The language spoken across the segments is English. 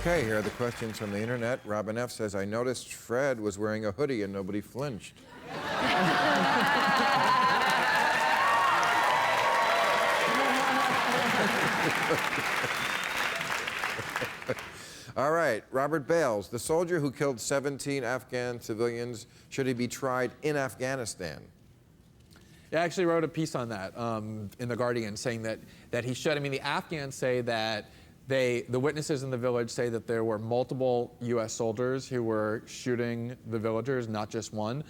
Okay, here are the questions from the internet. Robin F. says, I noticed Fred was wearing a hoodie and nobody flinched. All right, Robert Bales, the soldier who killed 17 Afghan civilians, should he be tried in Afghanistan? I actually wrote a piece on that in The Guardian saying that he should. I mean, the Afghans say that the witnesses in the village say that there were multiple U.S. soldiers who were shooting the villagers, not just one.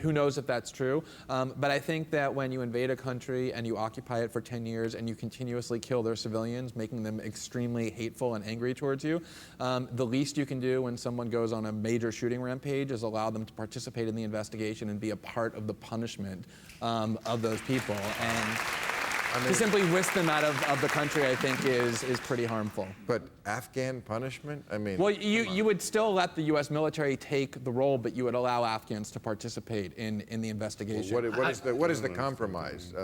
Who knows if that's true? But I think that when you invade a country and you occupy it for 10 years and you continuously kill their civilians, making them extremely hateful and angry towards you, the least you can do when someone goes on a major shooting rampage is allow them to participate in the investigation and be a part of the punishment of those people. And to simply whisk them out of the country, I think, is pretty harmful. But Afghan punishment? I mean... Well, you would still let the U.S. military take the role, but you would allow Afghans to participate in the investigation. Well, what is the compromise?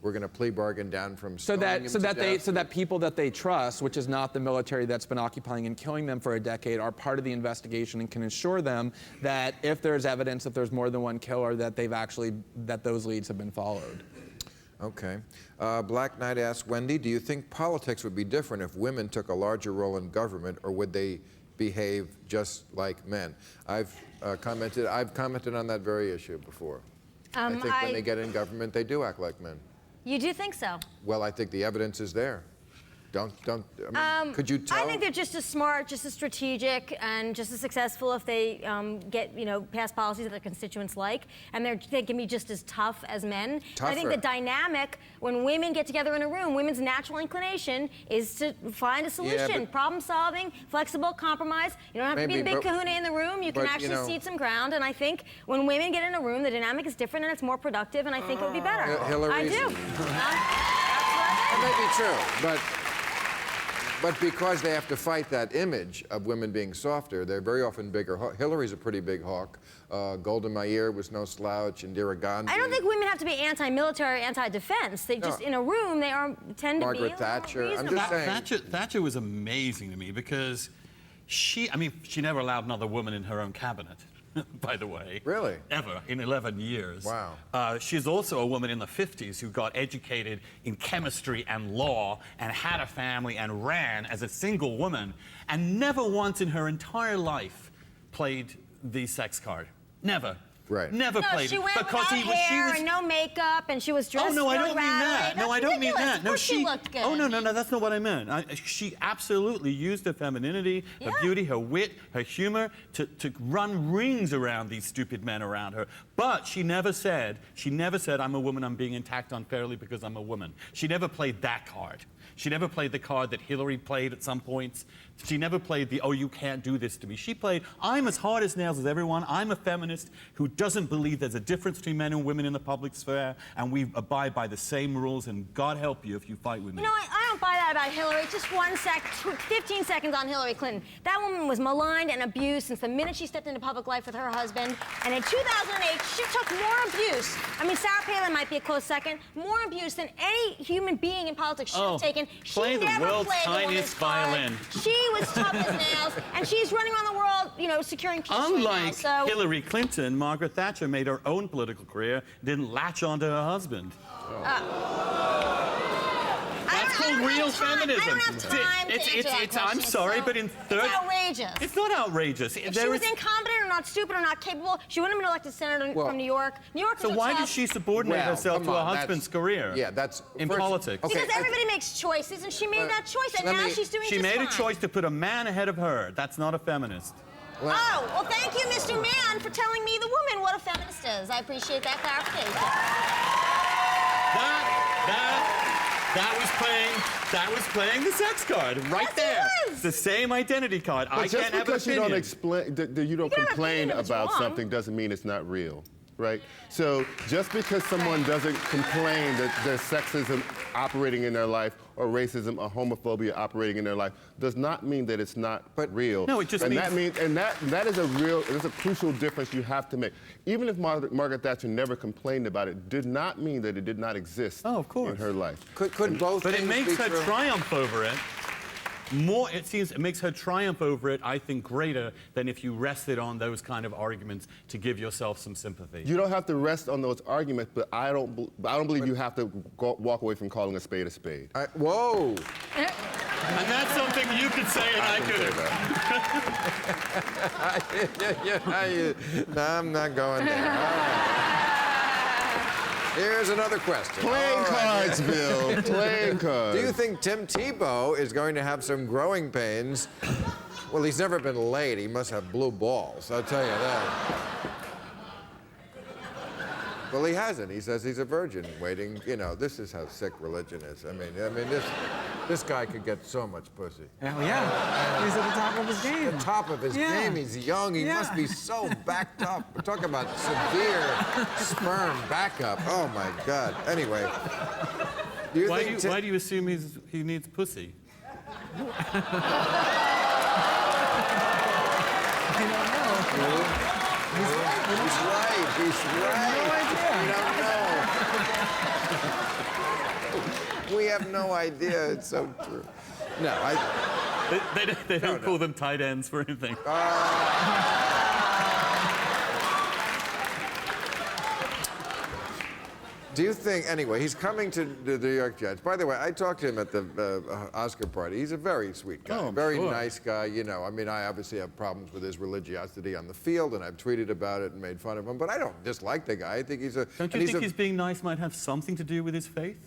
We're going to plea bargain down from so that people that they trust, which is not the military that's been occupying and killing them for a decade, are part of the investigation and can assure them that if there's evidence that there's more than one killer, that those leads have been followed. Okay. Black Knight asks, Wendy, do you think politics would be different if women took a larger role in government, or would they behave just like men? I've commented on that very issue before. I think when they get in government, they do act like men. You do think so? Well, I think the evidence is there. I mean, could you tell? I think they're just as smart, just as strategic, and just as successful if they pass policies that their constituents like, and they can be just as tough as men. Tougher. I think the dynamic, when women get together in a room, women's natural inclination is to find a solution, problem solving, flexible, compromise. You don't have to be the big kahuna in the room. You can actually cede some ground, and I think when women get in a room, the dynamic is different and it's more productive, and I think it would be better. Hillary's... I do. That may be true, but because they have to fight that image of women being softer, they're very often bigger. Hillary's a pretty big hawk. Golda Meir was no slouch, Indira Gandhi. I don't think women have to be anti-military, anti-defense. They just, in a room, they tend to be Margaret Thatcher. I'm just saying. Thatcher was amazing to me because she never allowed another woman in her own cabinet. By the way. Really? Ever, in 11 years. Wow. She's also a woman in the 50s who got educated in chemistry and law and had a family and ran as a single woman and never once in her entire life played the sex card. Never. Right. Never played it. She went without hair and no makeup, and she was dressed. Oh no, I don't mean that. No, I don't mean ridiculous. that. No, she looked good. Oh no, that's not what I meant. She absolutely used her femininity, her beauty, her wit, her humor to run rings around these stupid men around her. But she never said, I'm a woman, I'm being attacked unfairly because I'm a woman. She never played that card. She never played the card that Hillary played at some points. She never played the, oh, you can't do this to me. She played, I'm as hard as nails as everyone. I'm a feminist who doesn't believe there's a difference between men and women in the public sphere, and we abide by the same rules, and God help you if you fight with me. You know, I don't buy that about Hillary. Just 15 seconds on Hillary Clinton. That woman was maligned and abused since the minute she stepped into public life with her husband, and in 2008, she took more abuse. I mean, Sarah Palin might be a close second. More abuse than any human being in politics should have taken. Play the world's tiniest violin. She was tough as nails, and she's running around the world, you know, securing peace Unlike right now, so. Hillary Clinton, Margaret Thatcher made her own political career, didn't latch onto her husband. That's called real feminism. I don't have time to answer that question, I'm sorry, but in third... It's outrageous. It's not outrageous. If she was incompetent or not stupid or not capable, she wouldn't have been elected senator from New York. New York was so why did she subordinate herself to her husband's career? Yeah, that's... In politics. Okay, because everybody makes choices, and she made that choice, and now she's doing She made a choice to put a man ahead of her. That's not a feminist. Well, thank you, Mr. Man, for telling me, the woman, what a feminist is. I appreciate that clarification. That was playing the sex card right there. It was. The same identity card. But I just can't have an because you opinion. don't explain, you don't complain about something doesn't mean it's not real, right? So just because someone doesn't complain that there's sexism operating in their life or racism or homophobia operating in their life does not mean that it's not real. No, it just means... that is a crucial difference you have to make. Even if Margaret Thatcher never complained about it, did not mean that it did not exist in her life. Could both But it makes her triumph over it. more, it makes her triumph over it, I think, greater than if you rested on those kind of arguments to give yourself some sympathy. You don't have to rest on those arguments, but I don't believe you have to walk away from calling a spade a spade. Whoa! And that's something you could say and I couldn't. No, I'm not going there. All right. Here's another question. Playing cards, Bill. Playing cards. Do you think Tim Tebow is going to have some growing pains? Well, he's never been laid. He must have blue balls, I'll tell you that. Well, he hasn't. He says he's a virgin waiting. You know, this is how sick religion is. I mean, this guy could get so much pussy. Hell yeah. He's at the top of his game. The top of his game. He's young. He must be so backed up. We're talking about severe sperm backup. Oh, my God. Anyway. Why do you assume he needs pussy? I don't know. He's right. He's right. No idea. We have no idea. It's so true. No, They don't call them tight ends for anything. Do you think, anyway, he's coming to the New York Jets. By the way, I talked to him at the Oscar party. He's a very sweet guy, Oh, very sure. nice guy. You know, I mean, I obviously have problems with his religiosity on the field, and I've tweeted about it and made fun of him, but I don't dislike the guy. I think he's a... Don't you think his being nice might have something to do with his faith?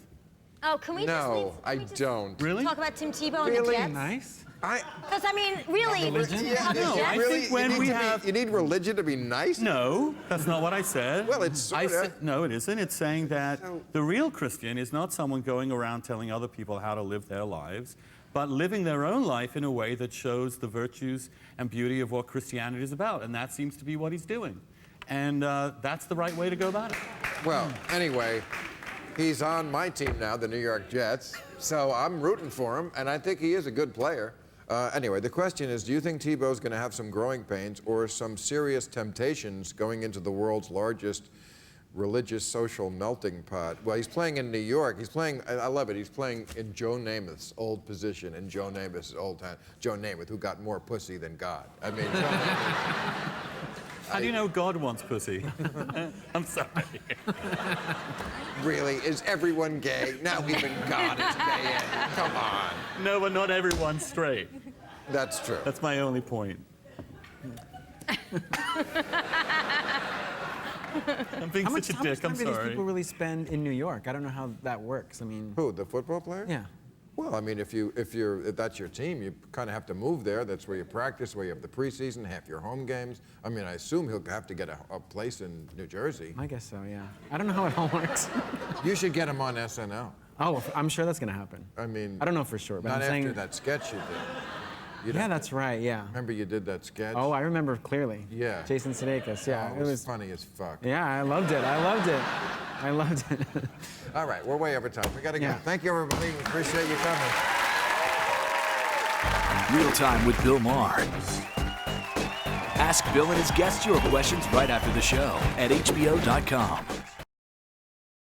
Oh, can we No, I don't. Really? talk about Tim Tebow and the Really? Jets? Nice. Because, I mean, really, Religion? how the No, Jets- I think when we have... You need religion to be nice? No, that's not what I said. Well, it's sorta. No, it isn't. It's saying that the real Christian is not someone going around telling other people how to live their lives, but living their own life in a way that shows the virtues and beauty of what Christianity is about. And that seems to be what he's doing. And that's the right way to go about it. Well, anyway, he's on my team now, the New York Jets, so I'm rooting for him, and I think he is a good player. Anyway, the question is, do you think Tebow's going to have some growing pains or some serious temptations going into the world's largest religious social melting pot? Well, he's playing in New York. He's playing, I love it, he's playing in Joe Namath's old position, in Joe Namath's old town. Joe Namath, who got more pussy than God. I mean, How do you know God wants pussy? I'm sorry. really, is everyone gay? Now even God is gay. Come on. No, but not everyone's straight. That's true. That's my only point. I'm being How such a much dick, time I'm do these sorry. people really spend in New York? I don't know how that works. I mean, Who, the football player? yeah. Well, I mean, if that's your team, you kind of have to move there. That's where you practice, where you have the preseason, half your home games. I mean, I assume he'll have to get a place in New Jersey. I guess so, yeah. I don't know how it all works. You should get him on SNL. Oh, I'm sure that's going to happen. I mean, I don't know for sure, but not I'm after saying... that sketch you did. Yeah, that's right, yeah. Remember you did that sketch? Oh, I remember clearly. Yeah. Jason Sudeikis, yeah. Oh, it was funny as fuck. Yeah, I loved it. I loved it. I loved it. All right, we're way over time. We got to go. Yeah. Thank you, everybody. Appreciate you coming. Real Time with Bill Maher. Ask Bill and his guests your questions right after the show at HBO.com.